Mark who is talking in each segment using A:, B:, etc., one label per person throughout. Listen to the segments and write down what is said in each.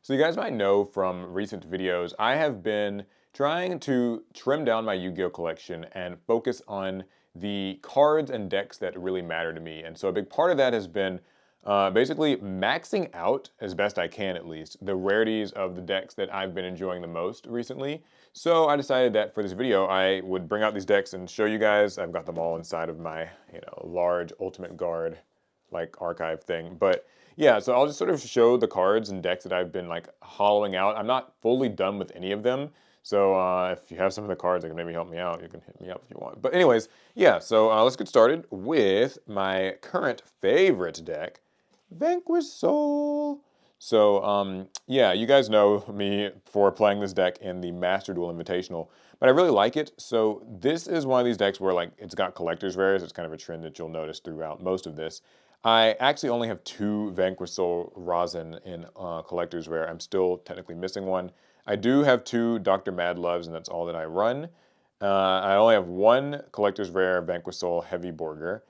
A: So you guys might know from recent videos, I have been trying to trim down my Yu-Gi-Oh collection and focus on the cards and decks that really matter to me. And so a big part of that has been basically maxing out, as best I can at least, the rarities of the decks that I've been enjoying the most recently. So I decided that for this video, I would bring out these decks and show you guys. I've got them all inside of my, large Ultimate Guard like archive thing. But yeah, so I'll just sort of show the cards and decks that I've been like hollowing out. I'm not fully done with any of them. So if you have some of the cards that can maybe help me out, you can hit me up if you want. But anyways, yeah, so let's get started with my current favorite deck, Vanquish Soul. So yeah, you guys know me for playing this deck in the Master Duel Invitational, but I really like it. So this is one of these decks where like it's got collector's rares. It's kind of a trend that you'll notice throughout most of this. I actually only have two Vanquish Soul Rosin in collector's rare. I'm still technically missing one. I do have two Dr. Mad Loves, and that's all that I run. I only have one collector's rare Vanquish Soul Heavy Borger,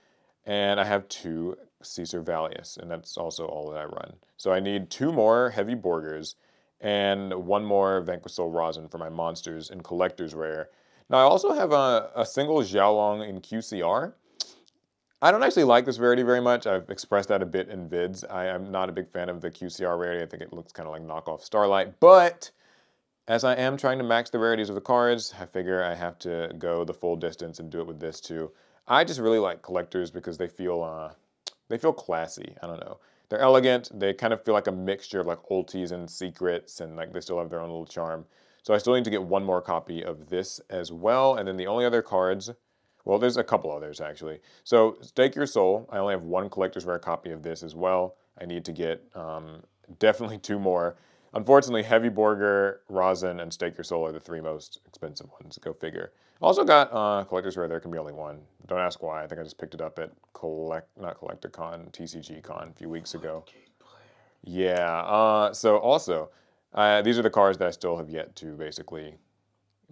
A: and I have two Caesar Valius, and that's also all that I run. So I need two more Heavy Borgers and one more Vanquish Soul Rosin for my monsters in collector's rare. Now I also have a single Xiaolong in QCR. I don't actually like this rarity very much. I've expressed that a bit in vids. I am not a big fan of the QCR rarity. I think it looks kind of like knockoff Starlight. But as I am trying to max the rarities of the cards, I figure I have to go the full distance and do it with this too. I just really like collectors because they feel classy. I don't know. They're elegant. They kind of feel like a mixture of like ultis and secrets, and like they still have their own little charm. So I still need to get one more copy of this as well. And then the only other cards, well, there's a couple others actually. So Stake Your Soul. I only have one collector's rare copy of this as well. I need to get definitely two more. Unfortunately, Heavy Borger, Rosin, and Stake Your Soul are the three most expensive ones. Go figure. Also got collector's rare. There can be only one. Don't ask why. I think I just picked it up at not Collecticon, TCG Con a few weeks ago. Yeah. So also, these are the cards that I still have yet to basically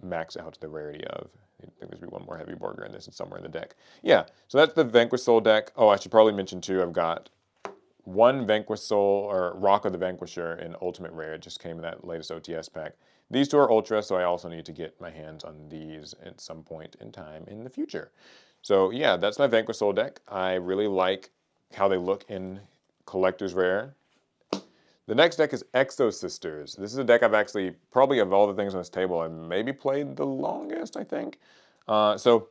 A: max out the rarity of. I think there's be one more Heavy Borger in this and somewhere in the deck. Yeah. So that's the Vanquish Soul deck. Oh, I should probably mention too. I've got one Vanquish Soul or Rock of the Vanquisher in Ultimate Rare. It just came in that latest OTS pack. These two are Ultra, so I also need to get my hands on these at some point in time in the future. So yeah, that's my Vanquish Soul deck. I really like how they look in Collector's Rare. The next deck is EXO Sisters. This is a deck I've actually, probably of all the things on this table, I maybe played the longest, I think. So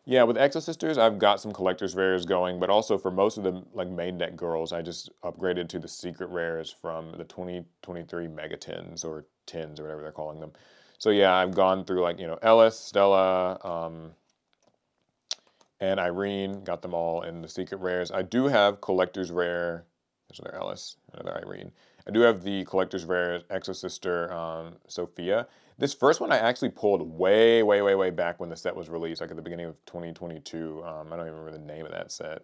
A: yeah, with EXO Sisters, I've got some collector's rares going, but also for most of the like main deck girls, I just upgraded to the secret rares from the 2023 Mega Tins or Tins or whatever they're calling them. So yeah, I've gone through like, Ellis, Stella, and Irene, got them all in the secret rares. I do have collector's rare, there's another Ellis, another Irene. I do have the collector's rare EXO Sister Sophia. This first one I actually pulled way, way, way, way back when the set was released, like at the beginning of 2022. I don't even remember the name of that set.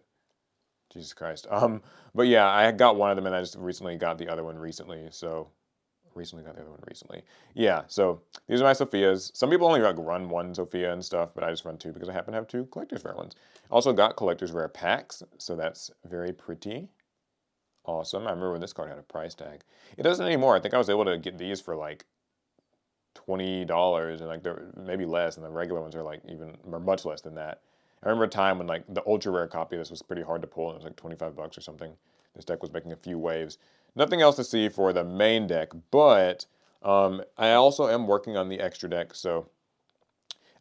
A: Jesus Christ. But yeah, I got one of them and I just recently got the other one recently. So recently got the other one recently. Yeah, so these are my Sophias. Some people only like run one Sophia and stuff, but I just run two because I happen to have two collector's rare ones. Also got collector's rare packs, so that's very pretty. Awesome. I remember when this card had a price tag. It doesn't anymore. I think I was able to get these for like $20 and like they're maybe less, and the regular ones are like even or much less than that. I remember a time when like the ultra rare copy of this was pretty hard to pull, and it was like 25 bucks or something. This deck was making a few waves. Nothing else to see for the main deck, but I also am working on the extra deck. So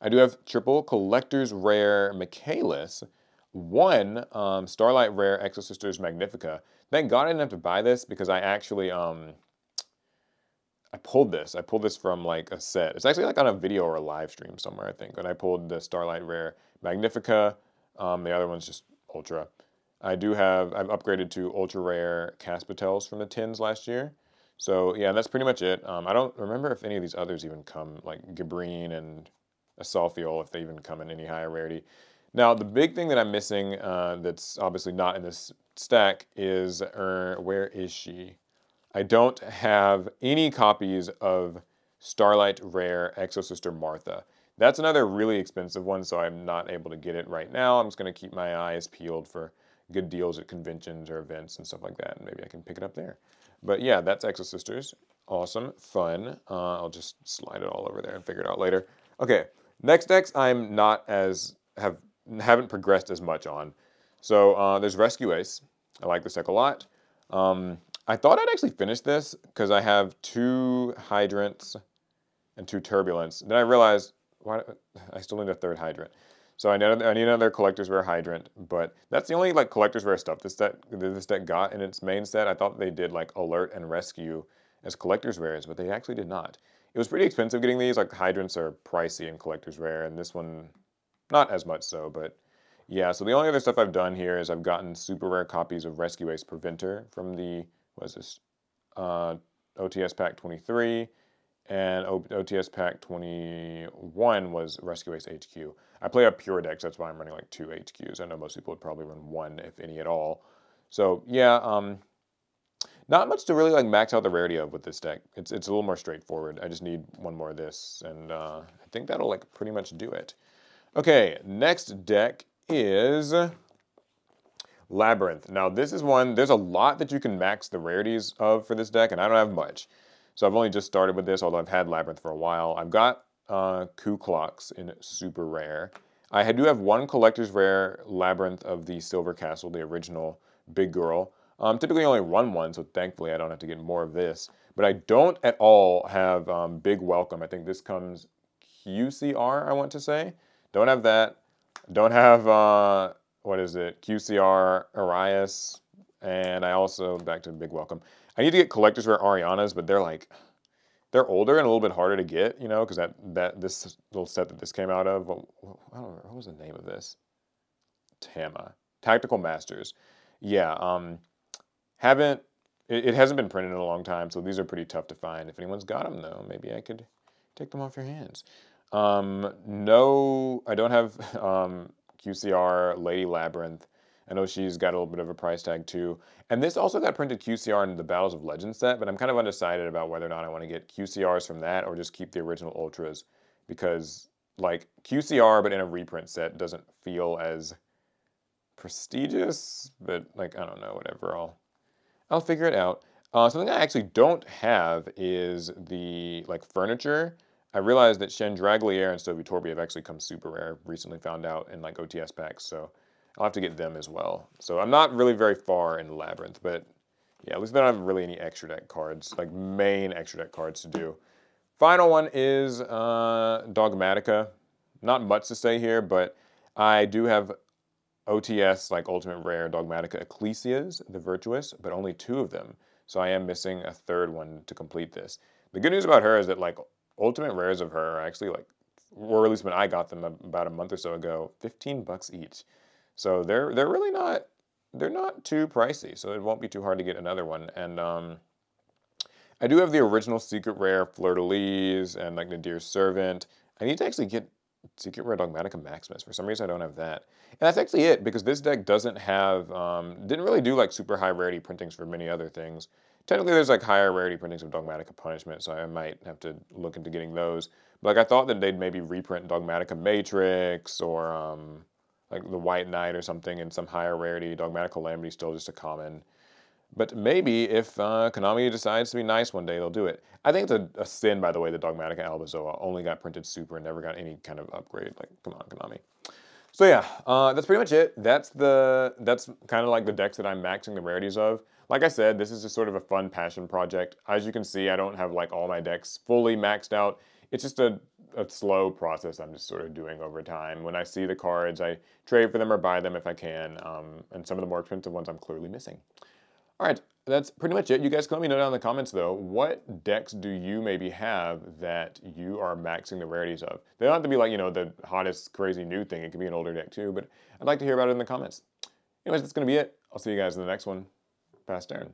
A: I do have triple collector's rare Michaelis, one Starlight rare EXO Sisters Magnifica. Thank God I didn't have to buy this because I actually I pulled this. I pulled this from like a set. It's actually like on a video or a live stream somewhere, I think. And I pulled the Starlight Rare Magnifica. The other one's just Ultra. I've upgraded to Ultra Rare Caspitels from the tins last year. So yeah, that's pretty much it. I don't remember if any of these others even come, like Gabrine and Asalfiol, if they even come in any higher rarity. Now, the big thing that I'm missing that's obviously not in this stack is, where is she? I don't have any copies of Starlight Rare Exo Sister Martha. That's another really expensive one, so I'm not able to get it right now. I'm just going to keep my eyes peeled for good deals at conventions or events and stuff like that, and maybe I can pick it up there. But yeah, that's EXO Sisters. Awesome, fun. I'll just slide it all over there and figure it out later. Okay, next decks I'm not as haven't progressed as much on. So there's Rescue Ace. I like this deck a lot. I thought I'd actually finish this because I have 2 Hydrants and 2 Turbulence. Then I realized why I still need a 3rd Hydrant. So I need another Collector's Rare Hydrant, but that's the only like Collector's Rare stuff this deck got in its main set. I thought they did like Alert and Rescue as Collector's Rares, but they actually did not. It was pretty expensive getting these. Like Hydrants are pricey in Collector's Rare, and this one not as much so, but yeah. So the only other stuff I've done here is I've gotten super rare copies of Rescue Ace Preventer from the what is this OTS Pack 23. And OTS Pack 21 was Rescue Ace HQ. I play a pure deck, so that's why I'm running like 2 HQs. I know most people would probably run 1, if any at all. So yeah, not much to really like max out the rarity of with this deck. It's a little more straightforward. I just need 1 more of this, and I think that'll like pretty much do it. Okay, next deck is Labyrinth. Now this is one, there's a lot that you can max the rarities of for this deck, and I don't have much. So I've only just started with this, although I've had Labyrinth for a while. I've got Ku Klux in super rare. I do have 1 collector's rare Labyrinth of the Silver Castle, the original Big Girl. Typically only run 1, so thankfully I don't have to get more of this. But I don't at all have Big Welcome. I think this comes QCR, I want to say. Don't have that. Don't have, what is it, QCR Arias. And I also, back to Big Welcome. I need to get collectors rare Arianas, but they're older and a little bit harder to get, you know, because this little set that this came out of, I don't know, what was the name of this? Tactical Masters. Yeah, it hasn't been printed in a long time, so these are pretty tough to find. If anyone's got them though, maybe I could take them off your hands. No, I don't have QCR Lady Labyrinth. I know she's got a little bit of a price tag too. And this also got printed QCR in the Battles of Legends set, but I'm kind of undecided about whether or not I want to get QCRs from that or just keep the original Ultras, because like QCR but in a reprint set doesn't feel as prestigious, but like I don't know, whatever. I'll figure it out. Something I actually don't have is the like furniture. I realized that Chandraglier and Stovey have actually come super rare. Recently found out in like OTS packs, so I'll have to get them as well. So I'm not really very far in Labyrinth, but yeah, at least I don't have really any extra deck cards, like main extra deck cards to do. Final one is Dogmatica. Not much to say here, but I do have OTS, like Ultimate Rare Dogmatica Ecclesias, the Virtuous, but only 2 of them. So I am missing a 3rd one to complete this. The good news about her is that like Ultimate Rares of her are actually like, or at least when I got them about a month or so ago, $15 each. So they're really not, they're not too pricey, so it won't be too hard to get another one. And I do have the original Secret Rare Fleur-de-Lis and like Nadir's Servant. I need to actually get Secret Rare Dogmatica Maximus. For some reason I don't have that. And that's actually it, because this deck doesn't have, didn't really do like super high rarity printings for many other things. Technically there's like higher rarity printings of Dogmatica Punishment, so I might have to look into getting those. But like I thought that they'd maybe reprint Dogmatica Matrix or like the White Knight or something in some higher rarity. Dogmatic Calamity still just a common. But maybe if Konami decides to be nice one day, they'll do it. I think it's a sin, by the way, that Dogmatica Albazoa only got printed super and never got any kind of upgrade. Like, come on, Konami. So yeah, that's pretty much it. That's kind of like the decks that I'm maxing the rarities of. Like I said, this is just sort of a fun passion project. As you can see, I don't have like all my decks fully maxed out. It's just a slow process I'm just sort of doing over time. When I see the cards, I trade for them or buy them if I can. And some of the more expensive ones I'm clearly missing. All right, that's pretty much it. You guys can let me know down in the comments, though, what decks do you maybe have that you are maxing the rarities of? They don't have to be like, you know, the hottest, crazy new thing. It could be an older deck, too, but I'd like to hear about it in the comments. Anyways, that's going to be it. I'll see you guys in the next one. Pass Darren.